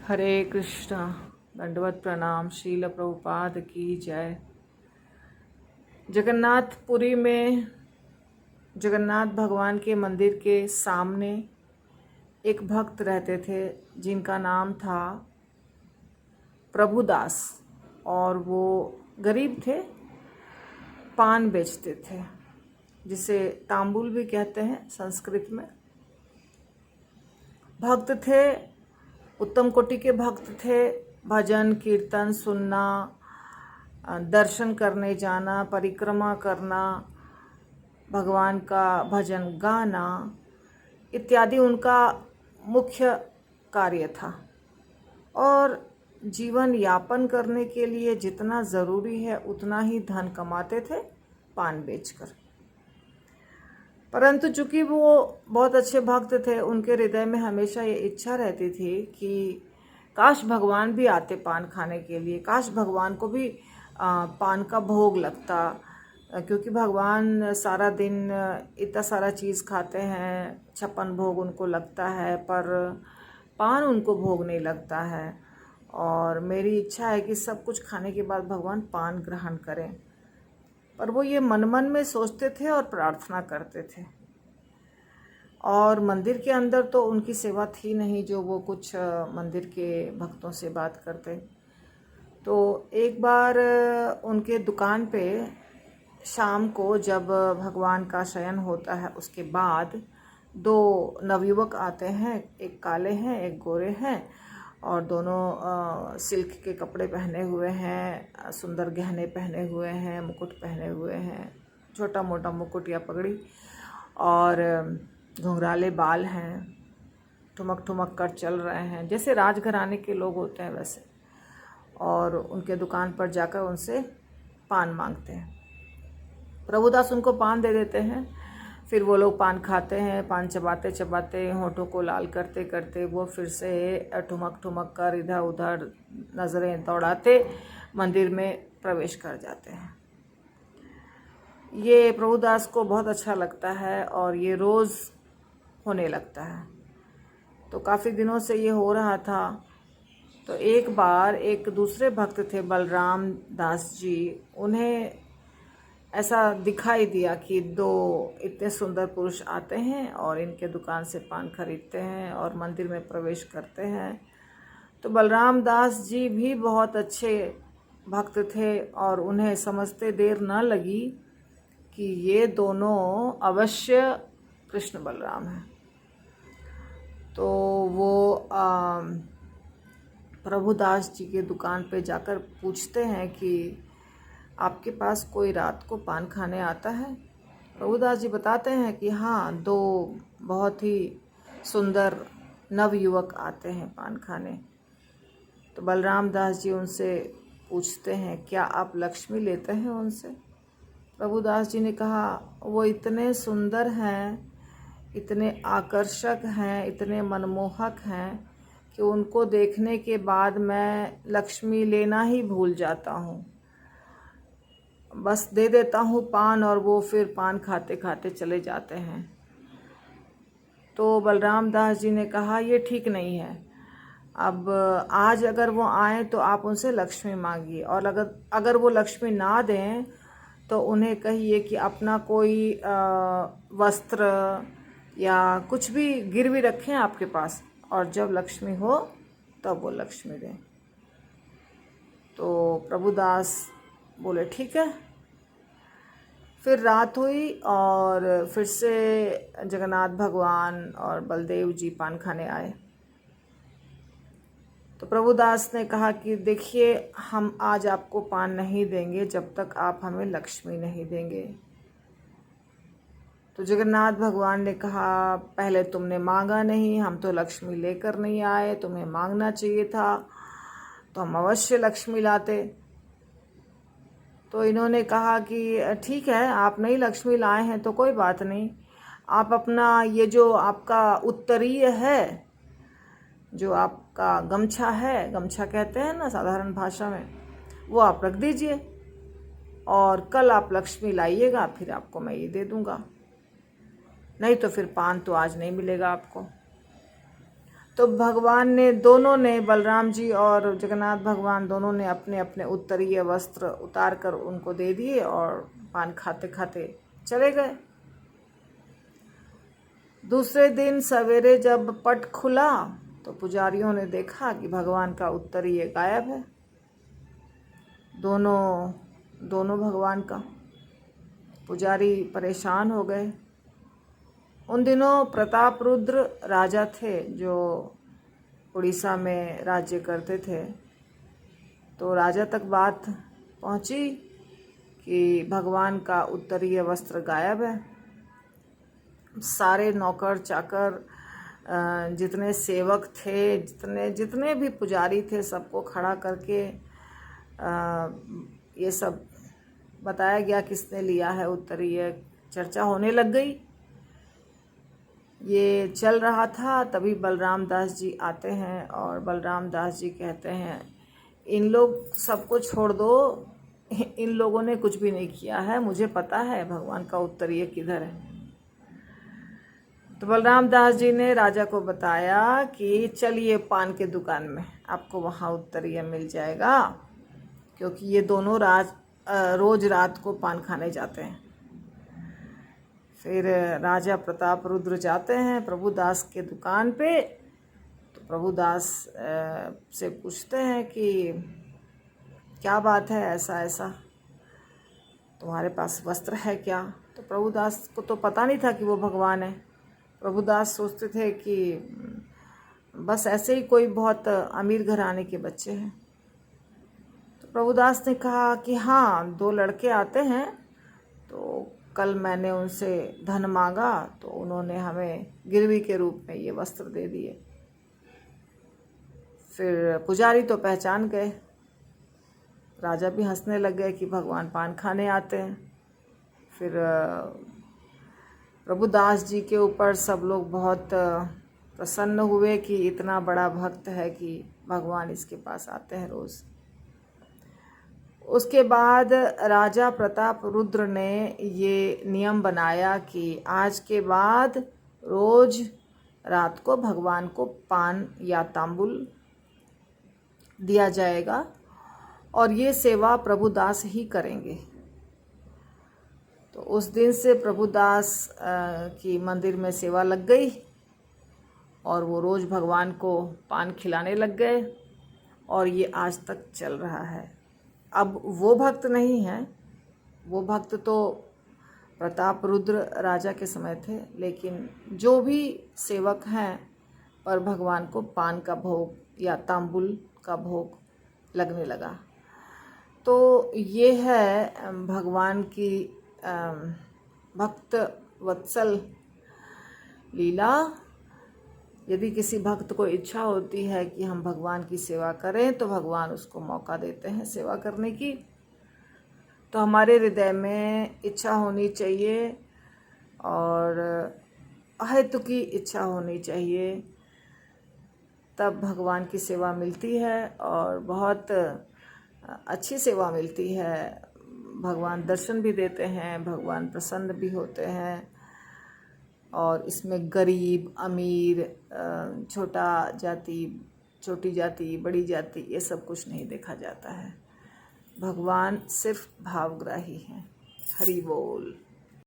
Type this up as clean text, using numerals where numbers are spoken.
हरे कृष्णा। दंडवत प्रणाम। शील प्रभुपाद की जय। जगन्नाथपुरी में जगन्नाथ भगवान के मंदिर के सामने एक भक्त रहते थे जिनका नाम था प्रभुदास, और वो गरीब थे, पान बेचते थे, जिसे तांबुल भी कहते हैं संस्कृत में। भक्त थे, उत्तम कोटि के भक्त थे। भजन कीर्तन सुनना, दर्शन करने जाना, परिक्रमा करना, भगवान का भजन गाना इत्यादि उनका मुख्य कार्य था। और जीवन यापन करने के लिए जितना ज़रूरी है उतना ही धन कमाते थे पान बेचकर। परंतु चूंकि वो बहुत अच्छे भक्त थे, उनके हृदय में हमेशा ये इच्छा रहती थी कि काश भगवान भी आते पान खाने के लिए, काश भगवान को भी पान का भोग लगता, क्योंकि भगवान सारा दिन इतना सारा चीज़ खाते हैं, 56 भोग उनको लगता है, पर पान उनको भोग नहीं लगता है। और मेरी इच्छा है कि सब कुछ खाने के बाद भगवान पान ग्रहण करें। पर वो ये मन मन में सोचते थे और प्रार्थना करते थे। और मंदिर के अंदर तो उनकी सेवा थी नहीं जो वो कुछ मंदिर के भक्तों से बात करते। तो एक बार उनके दुकान पे शाम को जब भगवान का शयन होता है उसके बाद 2 नवयुवक आते हैं, एक काले हैं एक गोरे हैं, और दोनों सिल्क के कपड़े पहने हुए हैं, सुंदर गहने पहने हुए हैं, मुकुट पहने हुए हैं, छोटा मोटा मुकुट या पगड़ी, और घुंघराले बाल हैं, ठुमक ठुमक कर चल रहे हैं जैसे राजघराने के लोग होते हैं वैसे। और उनके दुकान पर जाकर उनसे पान मांगते हैं। प्रभुदास उनको पान दे देते हैं। फिर वो लोग पान खाते हैं, पान चबाते चबाते होठों को लाल करते करते वो फिर से ठुमक ठुमक कर इधर उधर नज़रें दौड़ाते मंदिर में प्रवेश कर जाते हैं। ये प्रभुदास को बहुत अच्छा लगता है और ये रोज़ होने लगता है। तो काफ़ी दिनों से ये हो रहा था। तो एक बार एक दूसरे भक्त थे बलराम दास जी, उन्हें ऐसा दिखाई दिया कि 2 इतने सुंदर पुरुष आते हैं और इनके दुकान से पान खरीदते हैं और मंदिर में प्रवेश करते हैं। तो बलराम दास जी भी बहुत अच्छे भक्त थे और उन्हें समझते देर न लगी कि ये दोनों अवश्य कृष्ण बलराम हैं। तो वो प्रभुदास जी के दुकान पे जाकर पूछते हैं कि आपके पास कोई रात को पान खाने आता है? प्रभुदास जी बताते हैं कि हाँ, 2 बहुत ही सुंदर नवयुवक आते हैं पान खाने। तो बलराम दास जी उनसे पूछते हैं क्या आप लक्ष्मी लेते हैं उनसे? प्रभुदास जी ने कहा वो इतने सुंदर हैं, इतने आकर्षक हैं, इतने मनमोहक हैं कि उनको देखने के बाद मैं लक्ष्मी लेना ही भूल जाता हूँ। बस दे देता हूँ पान और वो फिर पान खाते खाते चले जाते हैं। तो बलराम दास जी ने कहा ये ठीक नहीं है। अब आज अगर वो आए तो आप उनसे लक्ष्मी मांगिए, और अगर वो लक्ष्मी ना दें तो उन्हें कहिए कि अपना कोई वस्त्र या कुछ भी गिरवी रखें आपके पास, और जब लक्ष्मी हो तब वो लक्ष्मी दें। तो प्रभुदास बोले ठीक है। फिर रात हुई और फिर से जगन्नाथ भगवान और बलदेव जी पान खाने आए। तो प्रभुदास ने कहा कि देखिए, हम आज आपको पान नहीं देंगे जब तक आप हमें लक्ष्मी नहीं देंगे। तो जगन्नाथ भगवान ने कहा पहले तुमने मांगा नहीं, हम तो लक्ष्मी लेकर नहीं आए, तुम्हें मांगना चाहिए था तो हम अवश्य लक्ष्मी लाते। तो इन्होंने कहा कि ठीक है, आप नहीं लक्ष्मी लाए हैं तो कोई बात नहीं, आप अपना ये जो आपका उत्तरीय है, जो आपका गमछा है, गमछा कहते हैं ना साधारण भाषा में, वो आप रख दीजिए और कल आप लक्ष्मी लाइएगा, फिर आपको मैं ये दे दूँगा, नहीं तो फिर पान तो आज नहीं मिलेगा आपको। तो भगवान ने, दोनों ने, बलराम जी और जगन्नाथ भगवान दोनों ने अपने अपने उत्तरीय वस्त्र उतार कर उनको दे दिए और पान खाते खाते चले गए। दूसरे दिन सवेरे जब पट खुला तो पुजारियों ने देखा कि भगवान का उत्तरीय गायब है, दोनों भगवान का। पुजारी परेशान हो गए। उन दिनों प्रताप रुद्र राजा थे जो उड़ीसा में राज्य करते थे। तो राजा तक बात पहुंची कि भगवान का उत्तरीय वस्त्र गायब है। सारे नौकर चाकर, जितने सेवक थे, जितने भी पुजारी थे, सबको खड़ा करके ये सब बताया गया किसने लिया है उत्तरीय। चर्चा होने लग गई। ये चल रहा था, तभी बलराम दास जी आते हैं और बलराम दास जी कहते हैं, इन लोग सबको छोड़ दो, इन लोगों ने कुछ भी नहीं किया है, मुझे पता है भगवान का उत्तरीय किधर है। तो बलराम दास जी ने राजा को बताया कि चलिए पान के दुकान में, आपको वहाँ उत्तरीय मिल जाएगा, क्योंकि ये दोनों रोज रात को पान खाने जाते हैं। फिर राजा प्रताप रुद्र जाते हैं प्रभुदास के दुकान पे। तो प्रभुदास से पूछते हैं कि क्या बात है, ऐसा ऐसा तुम्हारे पास वस्त्र है क्या? तो प्रभुदास को तो पता नहीं था कि वो भगवान है। प्रभुदास सोचते थे कि बस ऐसे ही कोई बहुत अमीर घराने के बच्चे हैं। तो प्रभुदास ने कहा कि हाँ, 2 लड़के आते हैं, तो कल मैंने उनसे धन मांगा तो उन्होंने हमें गिरवी के रूप में ये वस्त्र दे दिए। फिर पुजारी तो पहचान गए, राजा भी हंसने लग गए कि भगवान पान खाने आते हैं। फिर प्रभुदास जी के ऊपर सब लोग बहुत प्रसन्न हुए कि इतना बड़ा भक्त है कि भगवान इसके पास आते हैं रोज़। उसके बाद राजा प्रताप रुद्र ने ये नियम बनाया कि आज के बाद रोज रात को भगवान को पान या तांबुल दिया जाएगा और ये सेवा प्रभुदास ही करेंगे। तो उस दिन से प्रभुदास की मंदिर में सेवा लग गई और वो रोज़ भगवान को पान खिलाने लग गए और ये आज तक चल रहा है। अब वो भक्त नहीं हैं, वो भक्त तो प्रताप रुद्र राजा के समय थे, लेकिन जो भी सेवक हैं पर भगवान को पान का भोग या तांबुल का भोग लगने लगा। तो ये है भगवान की भक्त वत्सल लीला। यदि किसी भक्त को इच्छा होती है कि हम भगवान की सेवा करें तो भगवान उसको मौका देते हैं सेवा करने की। तो हमारे हृदय में इच्छा होनी चाहिए और अहेतुकी इच्छा होनी चाहिए, तब भगवान की सेवा मिलती है और बहुत अच्छी सेवा मिलती है। भगवान दर्शन भी देते हैं, भगवान प्रसन्न भी होते हैं और इसमें गरीब अमीर, छोटा जाति, छोटी जाति, बड़ी जाति, ये सब कुछ नहीं देखा जाता है। भगवान सिर्फ भावग्राही हैं। हरि बोल।